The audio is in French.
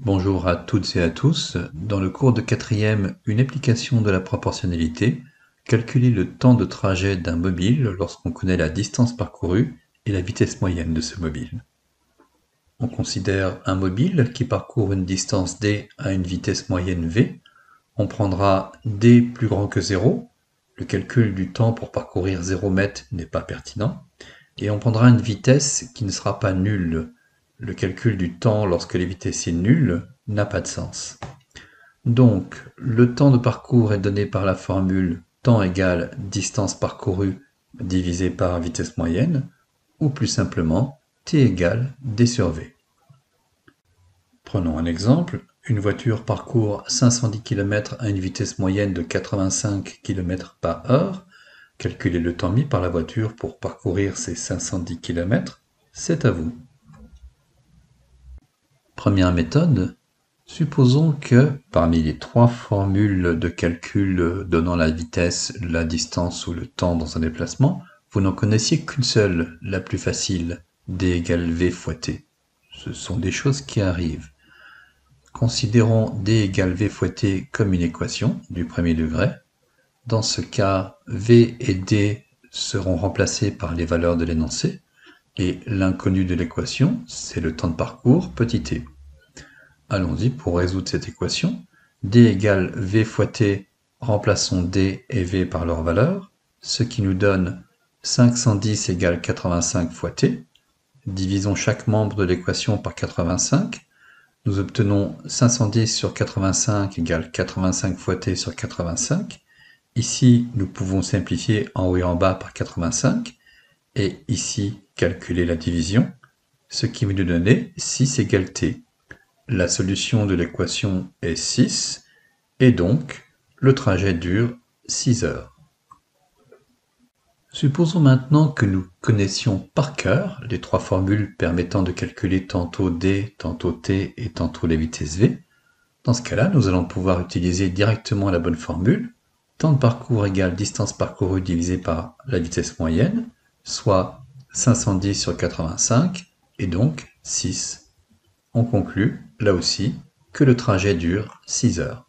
Bonjour à toutes et à tous. Dans le cours de quatrième, une application de la proportionnalité, calculer le temps de trajet d'un mobile lorsqu'on connaît la distance parcourue et la vitesse moyenne de ce mobile. On considère un mobile qui parcourt une distance d à une vitesse moyenne v. On prendra d plus grand que 0. Le calcul du temps pour parcourir 0 mètres n'est pas pertinent. Et on prendra une vitesse qui ne sera pas nulle. Le calcul du temps lorsque les vitesses sont nulles n'a pas de sens. Donc, le temps de parcours est donné par la formule temps égale distance parcourue divisé par vitesse moyenne, ou plus simplement t égale d sur v. Prenons un exemple. Une voiture parcourt 510 km à une vitesse moyenne de 85 km par heure. Calculer le temps mis par la voiture pour parcourir ces 510 km, c'est à vous. Première méthode, supposons que parmi les trois formules de calcul donnant la vitesse, la distance ou le temps dans un déplacement, vous n'en connaissiez qu'une seule, la plus facile, d égale v fois t. Ce sont des choses qui arrivent. Considérons d égale v fois t comme une équation du premier degré. Dans ce cas, v et d seront remplacés par les valeurs de l'énoncé, et l'inconnu de l'équation, c'est le temps de parcours petit t. Allons-y pour résoudre cette équation. D égale v fois t, remplaçons d et v par leurs valeurs, ce qui nous donne 510 égale 85 fois t. Divisons chaque membre de l'équation par 85. Nous obtenons 510 sur 85 égale 85 fois t sur 85. Ici, nous pouvons simplifier en haut et en bas par 85. Et ici, calculer la division, ce qui va nous donner 6 égale t. La solution de l'équation est 6, et donc le trajet dure 6 heures. Supposons maintenant que nous connaissions par cœur les trois formules permettant de calculer tantôt d, tantôt t et tantôt la vitesse v. Dans ce cas-là, nous allons pouvoir utiliser directement la bonne formule, temps de parcours égale distance parcourue divisé par la vitesse moyenne, soit 510 sur 85, et donc 6. On conclut, là aussi, que le trajet dure 6 heures.